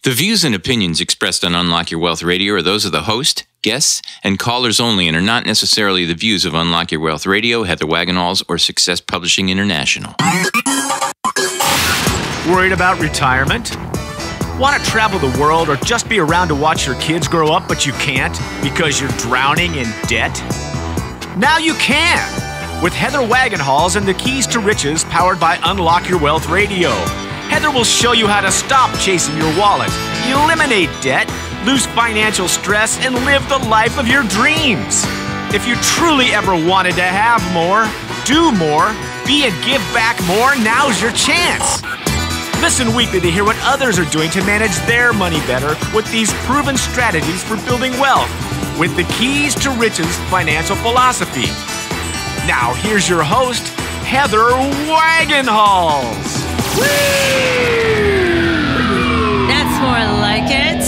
The views and opinions expressed on Unlock Your Wealth Radio are those of the host, guests, and callers only and are not necessarily the views of Unlock Your Wealth Radio, Heather Wagenhals, or Success Publishing International. Worried about retirement? Want to travel the world or just be around to watch your kids grow up, but you can't because you're drowning in debt? Now you can! With Heather Wagenhals and the Keys to Riches powered by Unlock Your Wealth Radio. Heather will show you how to stop chasing your wallet, eliminate debt, lose financial stress, and live the life of your dreams. If you truly ever wanted to have more, do more, be and give back more, now's your chance. Listen weekly to hear what others are doing to manage their money better with these proven strategies for building wealth with the Keys to Riches financial philosophy. Now, here's your host, Heather Wagenhals. Woo! That's more like it.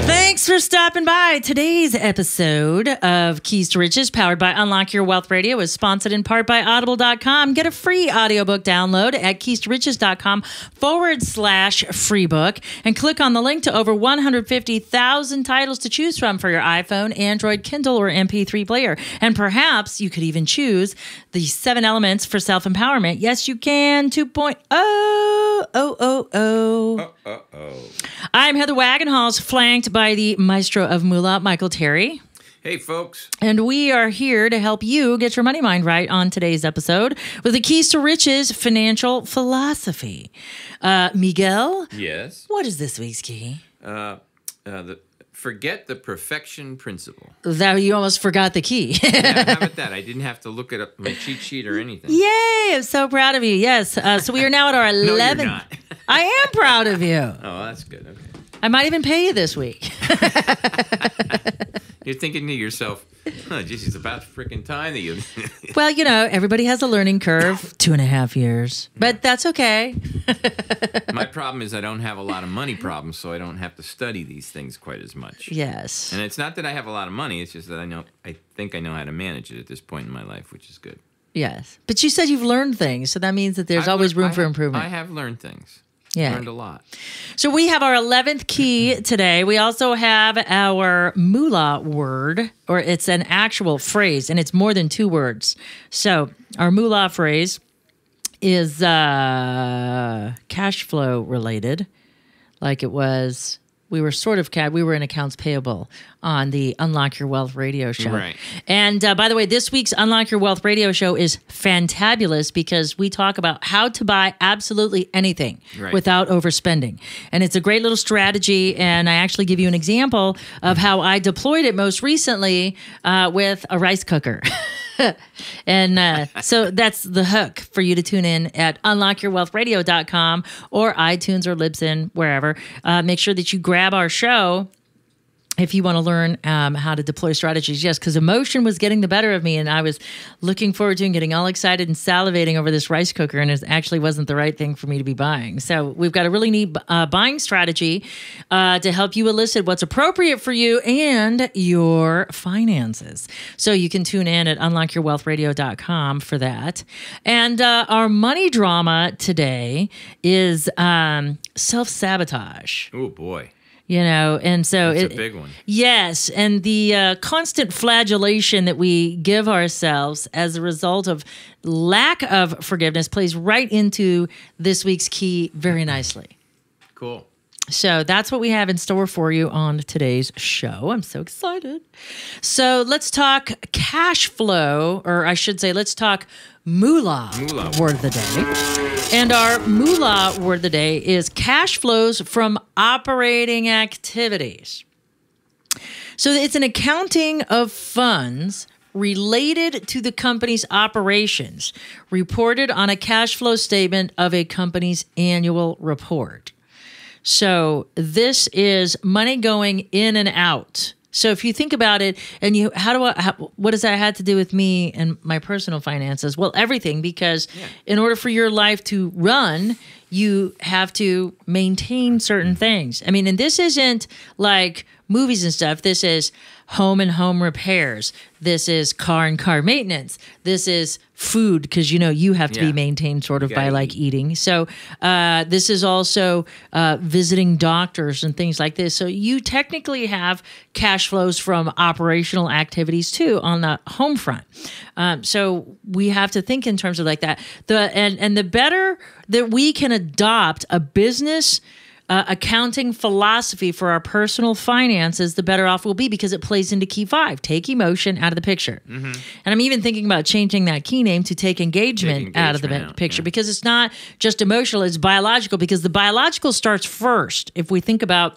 Thanks for stopping by. Today's episode of Keys to Riches, powered by Unlock Your Wealth Radio, is sponsored in part by Audible.com. Get a free audiobook download at keys-to-riches.com/free book and click on the link to over 150,000 titles to choose from for your iPhone, Android, Kindle, or MP3 player. And perhaps you could even choose the 7 elements for self-empowerment. Yes, you can. 2.0. I'm Heather Wagenhals, flanked by the maestro of moolah, Michael Terry. Hey, folks. And we are here to help you get your money mind right on today's episode with the Keys to Riches financial philosophy. Miguel? Yes? What is this week's key? Forget the perfection principle. That you almost forgot the key. Yeah, how about that? I didn't have to look it up my cheat sheet or anything. Yay! I'm so proud of you. Yes. So we are now at our 11th. No, you're not. I am proud of you. Oh, that's good. Okay. I might even pay you this week. You're thinking to yourself, oh, geez, it's about freaking time that you... Well, you know, everybody has a learning curve, 2.5 years, but that's okay. My problem is I don't have a lot of money problems, so I don't have to study these things quite as much. Yes. And it's not that I have a lot of money, it's just that I think I know how to manage it at this point in my life, which is good. Yes. But you said you've learned things, so that means that there's always room for improvement. I have learned things. Yeah. Learned a lot. So we have our 11th key today. We also have our moolah word, or it's an actual phrase, and it's more than 2 words. So our moolah phrase is cash flow related, like it was. We were we were in accounts payable on the Unlock Your Wealth radio show. Right. And by the way, this week's Unlock Your Wealth radio show is fantabulous because we talk about how to buy absolutely anything without overspending. And it's a great little strategy. And I actually give you an example of how I deployed it most recently with a rice cooker. And so that's the hook for you to tune in at unlockyourwealthradio.com or iTunes or Libsyn, wherever. Make sure that you grab our show if you want to learn how to deploy strategies. Yes, because emotion was getting the better of me, and I was looking forward to and getting all excited and salivating over this rice cooker, and it actually wasn't the right thing for me to be buying. So we've got a really neat buying strategy to help you elicit what's appropriate for you and your finances. So you can tune in at unlockyourwealthradio.com for that. And our money drama today is self-sabotage. Oh, boy. You know, and so it's a big one. Yes, and the constant flagellation that we give ourselves as a result of lack of forgiveness plays right into this week's key very nicely. Cool. So that's what we have in store for you on today's show. I'm so excited. So let's talk cash flow, or I should say, let's talk moolah word of the day. And our moolah word of the day is cash flows from operating activities. So it's an accounting of funds related to the company's operations, reported on a cash flow statement of a company's annual report. So this is money going in and out. So if you think about it, and what does that have to do with me and my personal finances? Well, everything, because in order for your life to run, you have to maintain certain things. I mean, and this isn't like movies and stuff. This is home and home repairs. This is car and car maintenance. This is food, because you have to be maintained sort of by like eating. So this is also visiting doctors and things like this. So you technically have cash flows from operational activities too on the home front. So we have to think in terms of like that. And the better that we can adopt a business accounting philosophy for our personal finances, the better off we'll be, because it plays into key 5. Take emotion out of the picture. And I'm even thinking about changing that key name to take engagement out of the picture, because it's not just emotional, it's biological, because the biological starts first. If we think about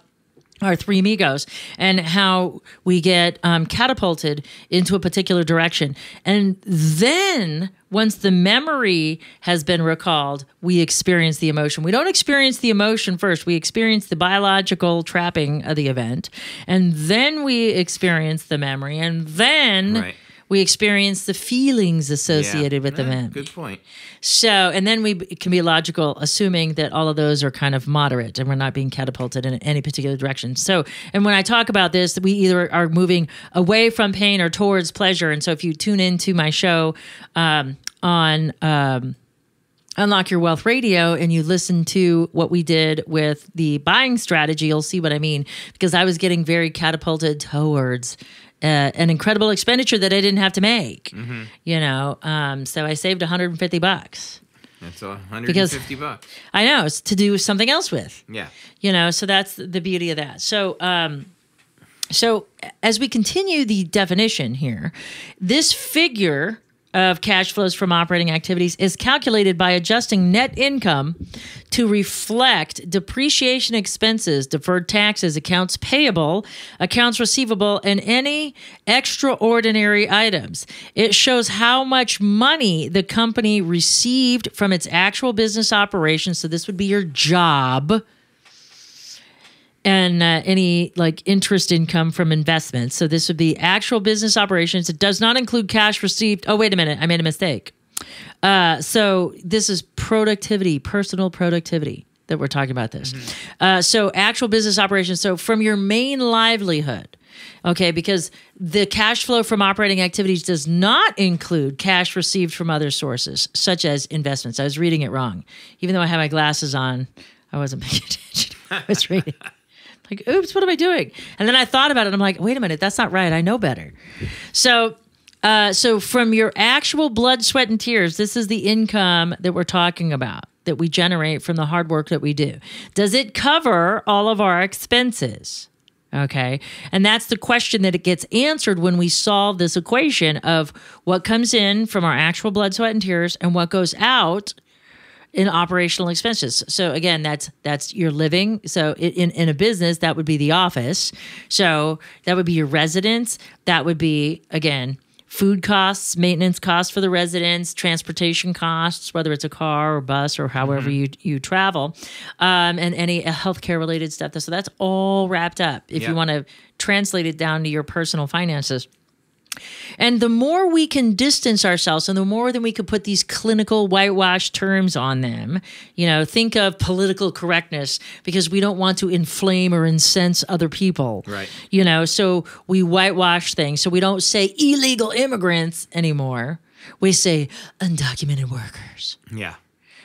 our 3 amigos and how we get catapulted into a particular direction. And then once the memory has been recalled, we experience the emotion. We don't experience the emotion first. We experience the biological trapping of the event. And then we experience the memory. And then we experience the feelings associated with the event. Good point. So, and then it can be logical, assuming that all of those are kind of moderate and we're not being catapulted in any particular direction. So, and when I talk about this, we either are moving away from pain or towards pleasure. And so if you tune into my show on Unlock Your Wealth Radio and you listen to what we did with the buying strategy, you'll see what I mean, because I was getting very catapulted towards an incredible expenditure that I didn't have to make, so I saved $150. That's $150. I know, it's to do something else with. Yeah. So that's the beauty of that. So as we continue the definition here, this figure of cash flows from operating activities is calculated by adjusting net income to reflect depreciation expenses, deferred taxes, accounts payable, accounts receivable, and any extraordinary items. It shows how much money the company received from its actual business operations. So this would be your job. And any like interest income from investments. So this would be actual business operations. It does not include cash received. Oh, wait a minute. I made a mistake. So this is productivity, personal productivity that we're talking about this. So actual business operations. So from your main livelihood. Okay, because the cash flow from operating activities does not include cash received from other sources, such as investments. I was reading it wrong. Even though I had my glasses on, I wasn't paying attention. I was reading. Like, oops, what am I doing? And then I thought about it. And I'm like, wait a minute, that's not right. I know better. So from your actual blood, sweat, and tears, this is the income that we're talking about, that we generate from the hard work that we do. Does it cover all of our expenses? Okay. And that's the question that it gets answered when we solve this equation of what comes in from our actual blood, sweat, and tears and what goes out in operational expenses. So again, that's your living. So in a business, that would be the office. So that would be your residence. That would be, again, food costs, maintenance costs for the residents, transportation costs, whether it's a car or bus or however you travel, and any healthcare related stuff. So that's all wrapped up if you want to translate it down to your personal finances. And the more we can distance ourselves and the more that we could put these clinical whitewash terms on them, think of political correctness, because we don't want to inflame or incense other people. Right. So we whitewash things. So we don't say illegal immigrants anymore. We say undocumented workers. Yeah.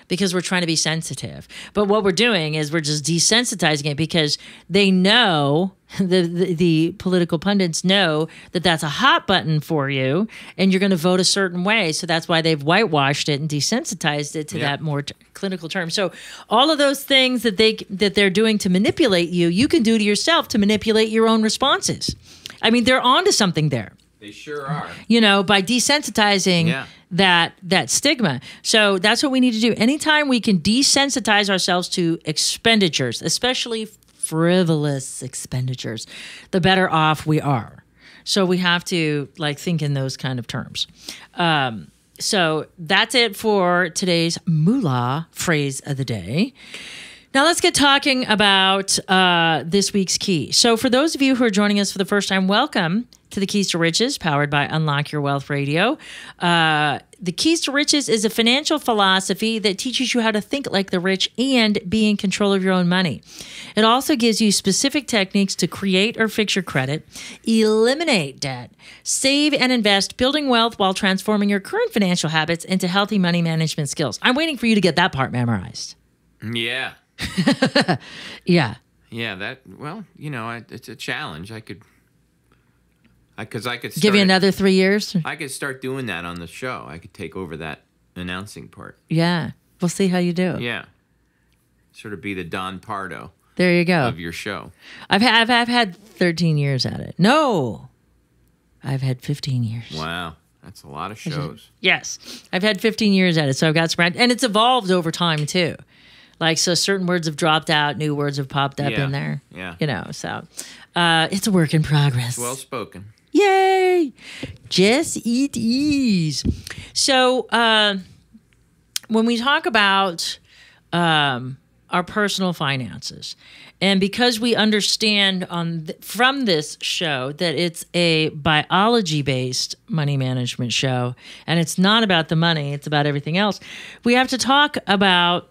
Because we're trying to be sensitive. But what we're doing is we're just desensitizing it, because they know, the political pundits know that that's a hot button for you and you're going to vote a certain way. So that's why they've whitewashed it and desensitized it to that more clinical term. So all of those things that they're doing to manipulate you, you can do to yourself to manipulate your own responses. I mean, they're onto something there. They sure are. By desensitizing that stigma. So that's what we need to do. Anytime we can desensitize ourselves to expenditures, especially frivolous expenditures, the better off we are. So we have to think in those kind of terms. So that's it for today's moolah phrase of the day. Now let's get talking about this week's key. So for those of you who are joining us for the first time, welcome to the Keys to Riches, powered by Unlock Your Wealth Radio. The Keys to Riches is a financial philosophy that teaches you how to think like the rich and be in control of your own money. It also gives you specific techniques to create or fix your credit, eliminate debt, save and invest, building wealth while transforming your current financial habits into healthy money management skills. I'm waiting for you to get that part memorized. Yeah. Yeah. Yeah, it's a challenge. I could start give you another 3 years. I could start doing that on the show. I could take over that announcing part. Yeah. We'll see how you do. Yeah. Sort of be the Don Pardo. There you go. Of your show. I've had 13 years at it. No. I've had 15 years. Wow. That's a lot of shows. Yes. I've had 15 years at it, so I've got some, and it's evolved over time too. Like, so certain words have dropped out, new words have popped up in there. Yeah. So it's a work in progress. It's well spoken. Yay! Just eat ease. So when we talk about our personal finances, and because we understand from this show that it's a biology-based money management show, and it's not about the money, it's about everything else, we have to talk about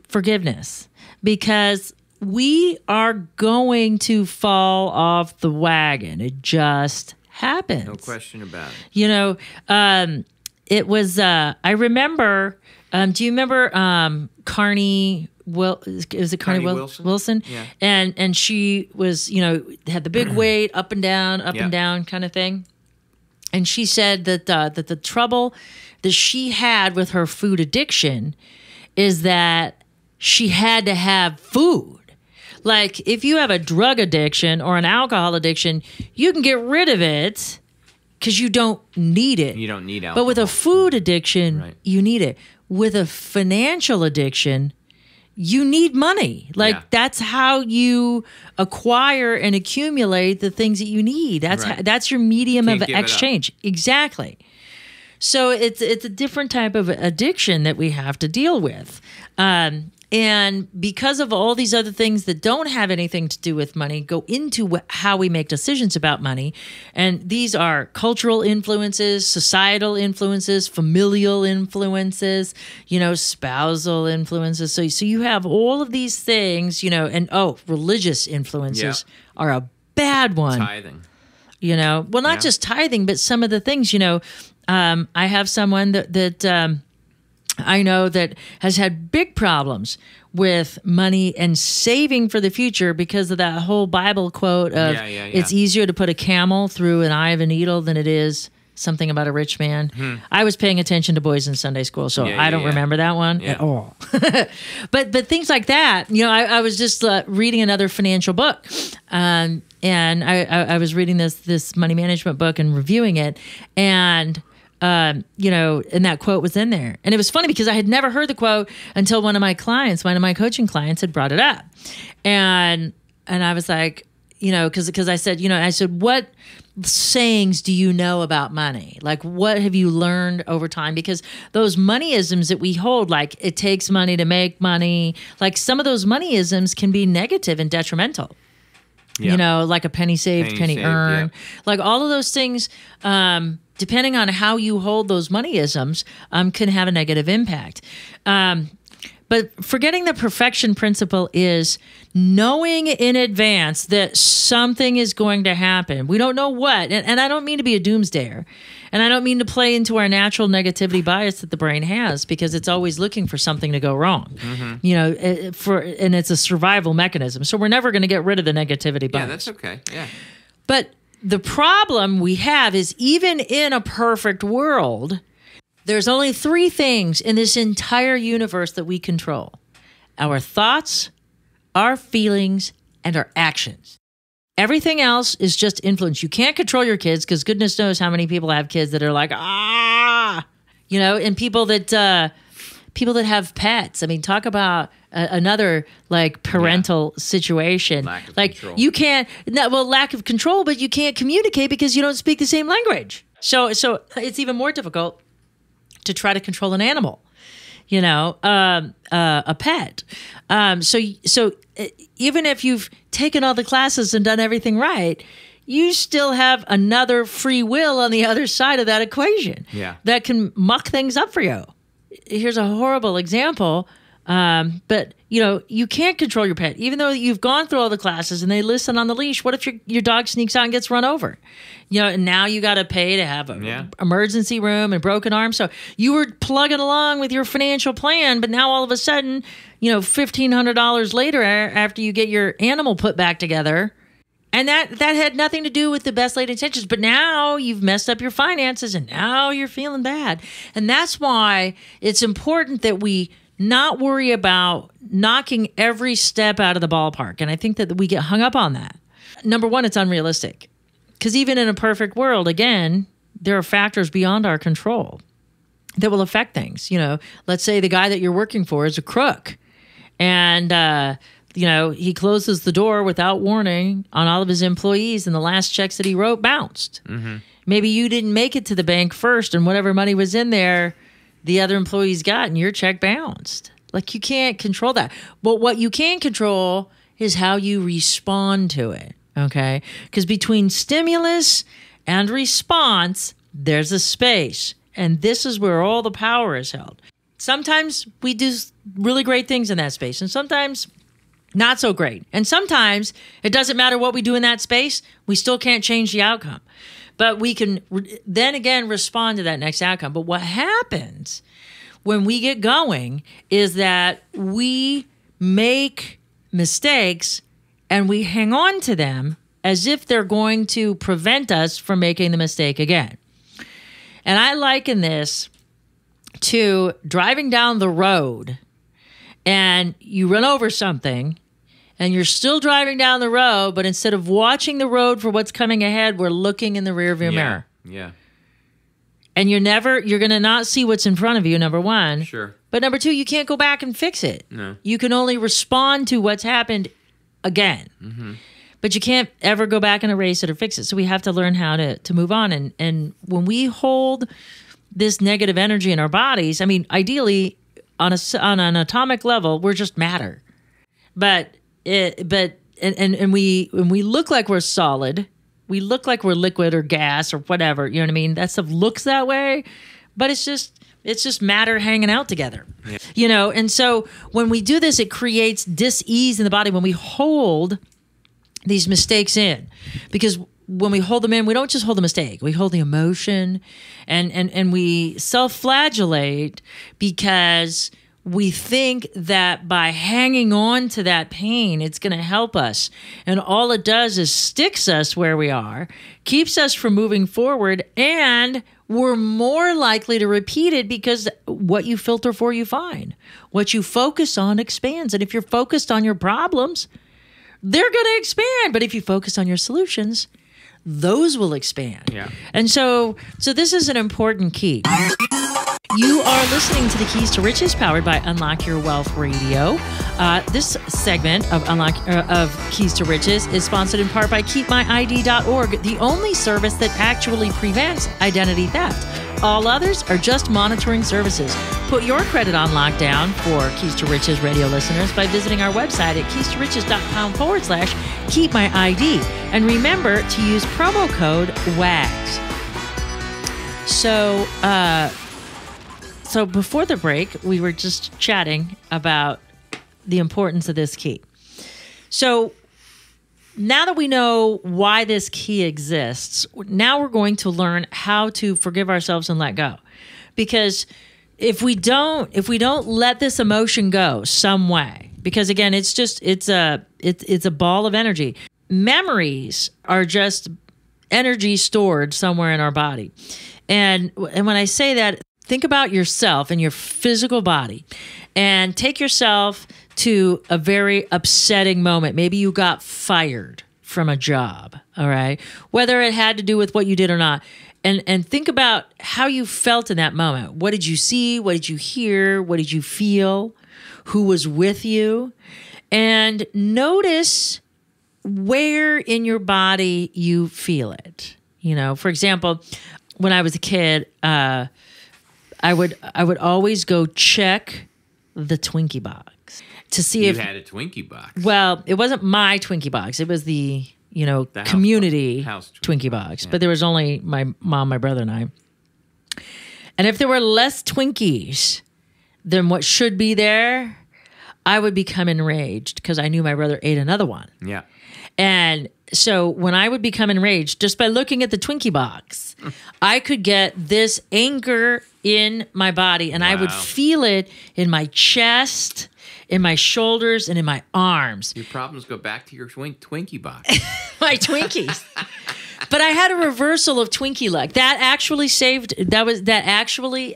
forgiveness, because we are going to fall off the wagon. It just happens. No question about it. It was, I remember, do you remember Carney, is it Carney Wilson? Yeah. And she was, had the big weight, up and down kind of thing. And she said that the trouble that she had with her food addiction is that she had to have food. Like, if you have a drug addiction or an alcohol addiction, you can get rid of it because you don't need it. You don't need alcohol. But with a food addiction, right, you need it. With a financial addiction, you need money. Like, that's how you acquire and accumulate the things that you need. That's your medium of exchange. Exactly. So it's a different type of addiction that we have to deal with. And because of all these other things that don't have anything to do with money, go into how we make decisions about money. And these are cultural influences, societal influences, familial influences, spousal influences. So you have all of these things, and religious influences are a bad one. Tithing. Not just tithing, but some of the things, I have someone that I know that has had big problems with money and saving for the future because of that whole Bible quote of it's easier to put a camel through an eye of a needle than it is something about a rich man. I was paying attention to boys in Sunday school, so I don't remember that one at all. but things like that, I was just reading another financial book, and I was reading this money management book and reviewing it, and and that quote was in there. And it was funny because I had never heard the quote until one of my coaching clients had brought it up. And I was like, because I said, what sayings do you know about money? Like, what have you learned over time? Because those moneyisms that we hold, like it takes money to make money, like some of those moneyisms can be negative and detrimental. Like a penny saved, penny earned. Like all of those things, depending on how you hold those moneyisms, can have a negative impact. But forgetting the perfection principle is knowing in advance that something is going to happen. We don't know what. And I don't mean to be a doomsdayer. And I don't mean to play into our natural negativity bias that the brain has, because it's always looking for something to go wrong. And it's a survival mechanism. So we're never going to get rid of the negativity bias. Yeah, that's okay. Yeah. But the problem we have is, even in a perfect world, there's only 3 things in this entire universe that we control: our thoughts, our feelings, and our actions. Everything else is just influence. You can't control your kids, because goodness knows how many people have kids that are like, and people that have pets. I mean, talk about another like parental situation. Lack of control. You can't, lack of control, but you can't communicate because you don't speak the same language. So it's even more difficult to try to control an animal. a pet. So even if you've taken all the classes and done everything right, you still have another free will on the other side of that equation that can muck things up for you. Here's a horrible example, but you can't control your pet, even though you've gone through all the classes and they listen on the leash. What if your dog sneaks out and gets run over? And now you got to pay to have an emergency room and broken arm. So you were plugging along with your financial plan, but now all of a sudden, $1,500 later, after you get your animal put back together. And that had nothing to do with the best laid intentions, but now you've messed up your finances and now you're feeling bad. And that's why it's important that we not worry about knocking every step out of the ballpark. And I think that we get hung up on that. Number one, it's unrealistic. Because even in a perfect world, again, there are factors beyond our control that will affect things. Let's say the guy that you're working for is a crook. And, he closes the door without warning on all of his employees, and the last checks that he wrote bounced. Mm-hmm. Maybe you didn't make it to the bank first, and whatever money was in there, the other employees got, and your check bounced. Like, you can't control that. But what you can control is how you respond to it, okay? Because between stimulus and response, there's a space, and this is where all the power is held. Sometimes we do really great things in that space, and sometimes not so great. And sometimes it doesn't matter what we do in that space, we still can't change the outcome. But we can then again respond to that next outcome. But what happens when we get going is that we make mistakes and we hang on to them as if they're going to prevent us from making the mistake again. And I liken this to driving down the road and you run over something and you're still driving down the road, but instead of watching the road for what's coming ahead, we're looking in the rearview mirror. Yeah. And you're going to not see what's in front of you, number one. Sure. But number two, you can't go back and fix it. No. You can only respond to what's happened again. Mm-hmm. But you can't ever go back and erase it or fix it. So we have to learn how to move on. And when we hold this negative energy in our bodies, I mean, ideally, on an atomic level, we're just matter. But when we look like we're solid, we look like we're liquid or gas or whatever. You know what I mean? That stuff looks that way, but it's just matter hanging out together. Yeah. And so when we do this, it creates dis-ease in the body when we hold these mistakes in, because when we hold them in, we don't just hold the mistake. We hold the emotion and we self-flagellate because we think that by hanging on to that pain, it's going to help us. And all it does is sticks us where we are, keeps us from moving forward, and we're more likely to repeat it because what you filter for, you find. What you focus on expands. And if you're focused on your problems, they're going to expand. But if you focus on your solutions, those will expand. Yeah. And so this is an important key. You are listening to the Keys to Riches, powered by Unlock Your Wealth Radio. This segment of Keys to Riches is sponsored in part by KeepMyID.org, the only service that actually prevents identity theft. All others are just monitoring services. Put your credit on lockdown for Keys to Riches radio listeners by visiting our website at keystoriches.com/keepmyid. And remember to use promo code WAGS. So before the break, we were just chatting about the importance of this key. So now that we know why this key exists, now we're going to learn how to forgive ourselves and let go. Because if we don't let this emotion go some way, because again, it's a ball of energy. Memories are just energy stored somewhere in our body. And when I say that, think about yourself and your physical body and take yourself to a very upsetting moment. Maybe you got fired from a job, all right? Whether it had to do with what you did or not. And think about how you felt in that moment. What did you see? What did you hear? What did you feel? Who was with you? And notice where in your body you feel it. For example, when I was a kid, I would always go check the Twinkie box to see if you had a Twinkie box. Well, it wasn't my Twinkie box. It was the community house Twinkie box. Yeah. But there was only my mom, my brother, and I. And if there were less Twinkies than what should be there, I would become enraged because I knew my brother ate another one. Yeah. And so when I would become enraged, just by looking at the Twinkie box, I could get this anger in my body, and I would feel it in my chest, in my shoulders, and in my arms. Your problems go back to your Twinkie box. My Twinkies. But I had a reversal of Twinkie luck. That actually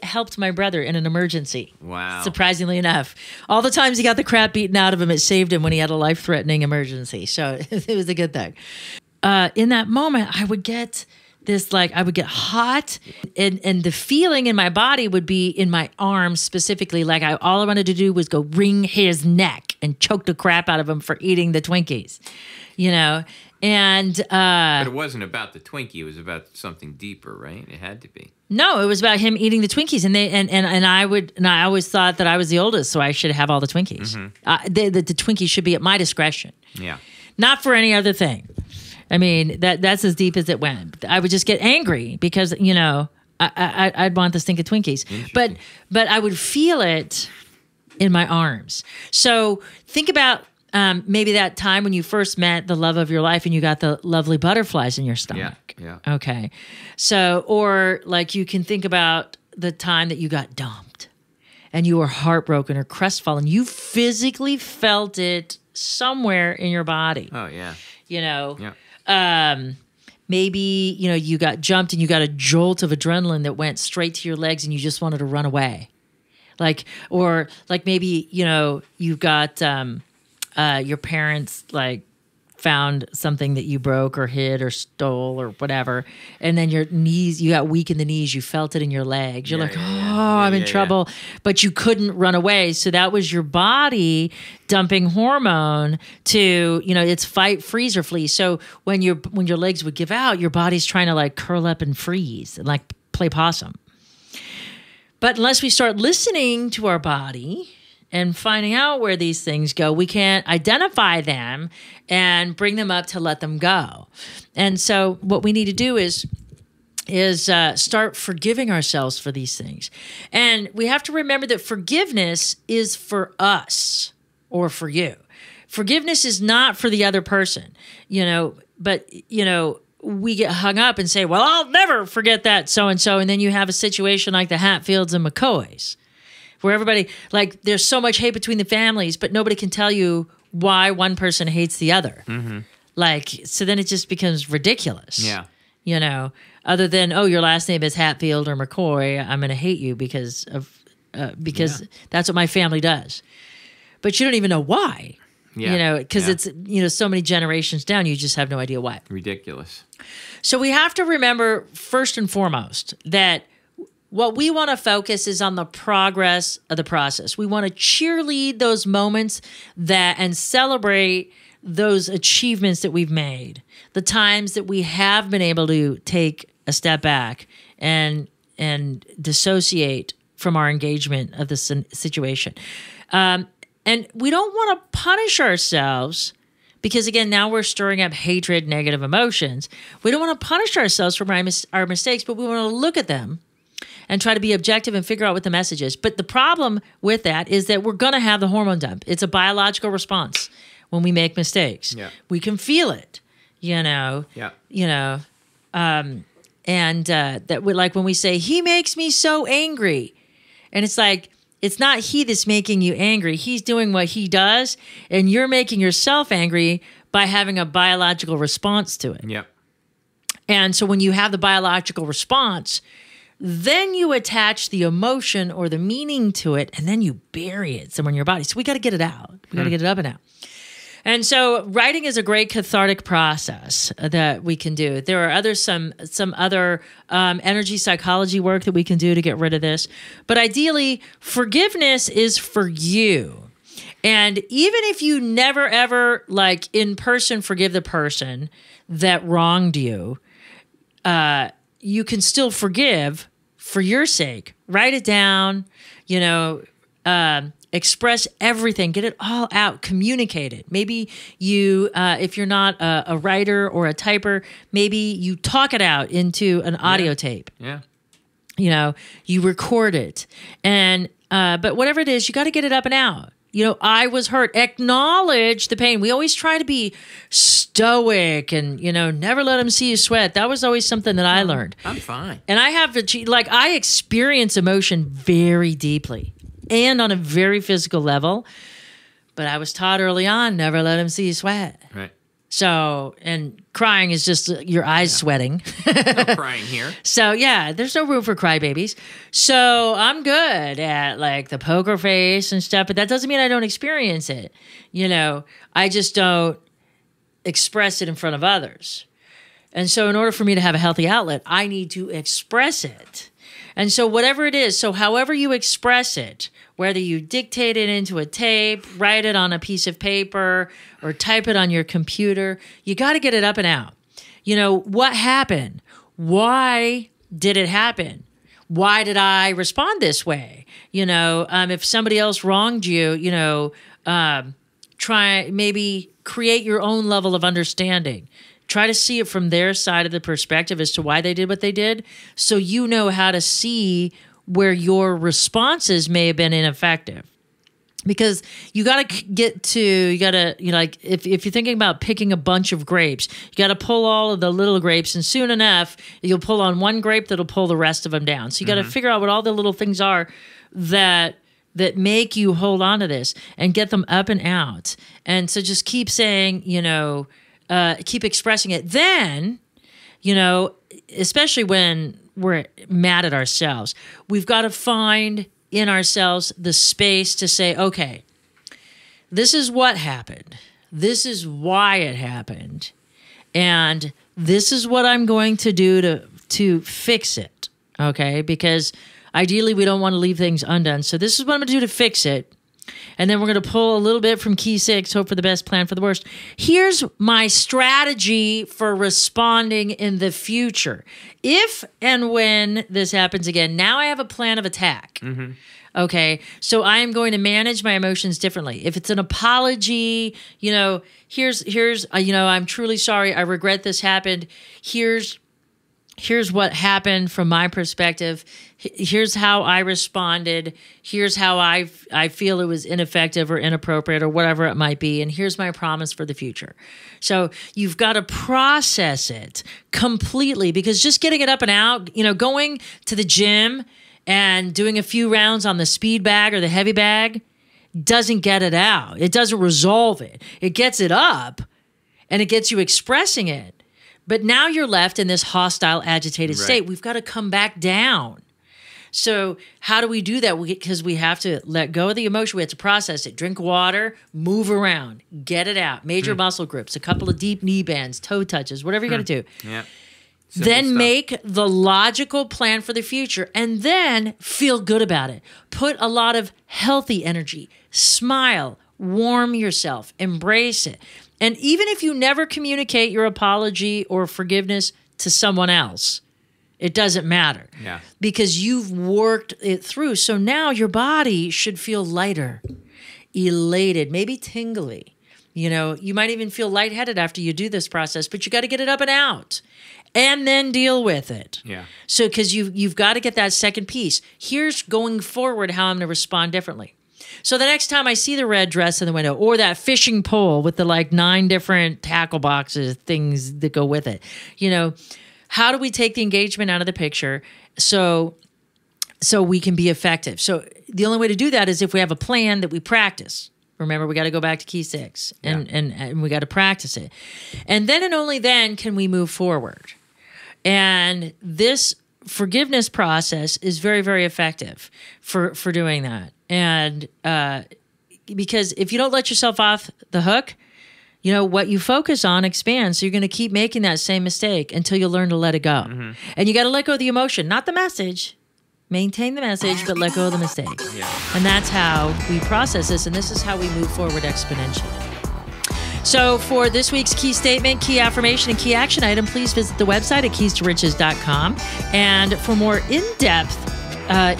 helped my brother in an emergency. Wow. Surprisingly enough. All the times he got the crap beaten out of him, it saved him when he had a life-threatening emergency. So it was a good thing. In that moment, I would get this, I would get hot, and the feeling in my body would be in my arms specifically. All I wanted to do was go wring his neck and choke the crap out of him for eating the Twinkies, And but it wasn't about the Twinkie; it was about something deeper, right? It had to be. No, it was about him eating the Twinkies, and I always thought that I was the oldest, so I should have all the Twinkies. Mm-hmm. The Twinkies should be at my discretion. Yeah, not for any other thing. I mean, that's as deep as it went. I would just get angry because I'd want the stink of Twinkies, but I would feel it in my arms. So think about. Maybe that time when you first met the love of your life and you got the lovely butterflies in your stomach. Yeah. Okay. So, or you can think about the time that you got dumped and you were heartbroken or crestfallen. You physically felt it somewhere in your body. Oh, yeah. Maybe, you got jumped and you got a jolt of adrenaline that went straight to your legs and you just wanted to run away. Maybe, you got... your parents found something that you broke or hid or stole or whatever, and then your knees, you got weak in the knees, you felt it in your legs. You're I'm in trouble, but you couldn't run away. So that was your body dumping hormone to, it's fight, freeze, or flee. So when your legs would give out, your body's trying to curl up and freeze and play possum. But unless we start listening to our body and finding out where these things go, we can't identify them and bring them up to let them go. And so what we need to do is start forgiving ourselves for these things. And we have to remember that forgiveness is for us or for you. Forgiveness is not for the other person, but we get hung up and say, well, I'll never forget that so-and-so. And then you have a situation like the Hatfields and McCoys, where everybody, there's so much hate between the families, but nobody can tell you why one person hates the other. Mm-hmm. So then it just becomes ridiculous. Yeah. Other than, your last name is Hatfield or McCoy, I'm going to hate you because that's what my family does. But you don't even know why. Yeah. Because it's, so many generations down, you just have no idea why. Ridiculous. So we have to remember, first and foremost, that what we want to focus is on the progress of the process. We want to cheerlead those moments and celebrate those achievements that we've made, the times that we have been able to take a step back and dissociate from our engagement of the situation. And we don't want to punish ourselves because, again, now we're stirring up hatred, negative emotions. We don't want to punish ourselves for our mistakes, but we want to look at them and try to be objective and figure out what the message is. But the problem with that is that we're going to have the hormone dump. It's a biological response when we make mistakes. Yeah. We can feel it, Yeah. That when we say, he makes me so angry. And it's it's not he that's making you angry. He's doing what he does, and you're making yourself angry by having a biological response to it. Yeah. And so when you have the biological response, then you attach the emotion or the meaning to it, and then you bury it somewhere in your body. So we got to get it out. We got to get it up and out. And so writing is a great cathartic process that we can do. There are some other energy psychology work that we can do to get rid of this. But ideally, forgiveness is for you. And even if you never, ever, in person, forgive the person that wronged you, you can still forgive for your sake, write it down, express everything, get it all out, communicate it. Maybe you, if you're not a writer or a typer, maybe you talk it out into an audio tape. Yeah. You record it. And, but whatever it is, you got to get it up and out. I was hurt. Acknowledge the pain. We always try to be stoic and, never let them see you sweat. That was always something that I learned. I'm fine. And I have I experience emotion very deeply and on a very physical level. But I was taught early on, never let them see you sweat. Right. So, and crying is just your eyes sweating. No crying here. So, yeah, there's no room for crybabies. So, I'm good at the poker face and stuff, but that doesn't mean I don't experience it. I just don't express it in front of others. And so, in order for me to have a healthy outlet, I need to express it. And so, whatever it is, so however you express it, whether you dictate it into a tape, write it on a piece of paper, or type it on your computer, you got to get it up and out. What happened? Why did it happen? Why did I respond this way? If somebody else wronged you, try maybe create your own level of understanding. Try to see it from their side of the perspective as to why they did what they did, so you know how to see where your responses may have been ineffective. Because you got to if you're thinking about picking a bunch of grapes, you got to pull all of the little grapes, and soon enough, you'll pull on one grape that'll pull the rest of them down. So you got to figure out what all the little things are that make you hold on to this and get them up and out. And so just keep saying, keep expressing it. Then, especially when we're mad at ourselves, we've got to find in ourselves the space to say, okay, this is what happened. This is why it happened. And this is what I'm going to do to fix it. Okay? Because ideally we don't want to leave things undone. So this is what I'm going to do to fix it. And then we're going to pull a little bit from key 6, hope for the best, plan for the worst. Here's my strategy for responding in the future. If and when this happens again, now I have a plan of attack. Okay, so I am going to manage my emotions differently. If it's an apology, here's I'm truly sorry. I regret this happened. Here's what happened from my perspective. Here's how I responded. Here's how I feel it was ineffective or inappropriate or whatever it might be. And here's my promise for the future. So you've got to process it completely, because just getting it up and out, going to the gym and doing a few rounds on the speed bag or the heavy bag doesn't get it out. It doesn't resolve it. It gets it up and it gets you expressing it. But now you're left in this hostile, agitated state. We've got to come back down. So how do we do that? Because we have to let go of the emotion. We have to process it. Drink water, move around, get it out. Major muscle groups, a couple of deep knee bends, toe touches, whatever you got to do. Yeah. Then make the logical plan for the future, and then feel good about it. Put a lot of healthy energy. Smile. Warm yourself. Embrace it. And even if you never communicate your apology or forgiveness to someone else, it doesn't matter. Yeah. Because you've worked it through. So now your body should feel lighter, elated, maybe tingly. You might even feel lightheaded after you do this process, but you got to get it up and out and then deal with it. Yeah. So because you've got to get that second piece. Here's going forward how I'm going to respond differently. So the next time I see the red dress in the window, or that fishing pole with the 9 different tackle boxes, things that go with it, how do we take the engagement out of the picture so we can be effective? So the only way to do that is if we have a plan that we practice. Remember, we got to go back to key 6 and we got to practice it. And then and only then can we move forward. And this forgiveness process is very, very effective for doing that. And because if you don't let yourself off the hook, what you focus on expands. So you're going to keep making that same mistake until you learn to let it go. Mm-hmm. And you got to let go of the emotion, not the message. Maintain the message, but let go of the mistake. Yeah. And that's how we process this. And this is how we move forward exponentially. So for this week's key statement, key affirmation, and key action item, please visit the website at keys2riches.com. And for more in-depth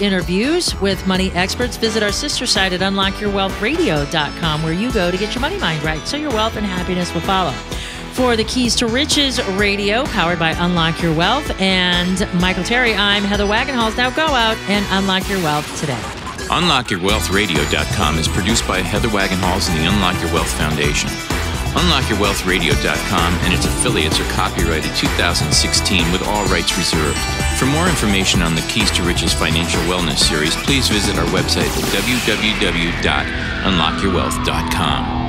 interviews with money experts, visit our sister site at unlockyourwealthradio.com, where you go to get your money mind right so your wealth and happiness will follow. For the Keys to Riches Radio, powered by Unlock Your Wealth and Michael Terry, I'm Heather Wagenhals. Now go out and unlock your wealth today. UnlockYourWealthRadio.com is produced by Heather Wagenhals and the Unlock Your Wealth Foundation. UnlockYourWealthRadio.com and its affiliates are copyrighted 2016 with all rights reserved. For more information on the Keys to Riches Financial Wellness Series, please visit our website at www.unlockyourwealth.com.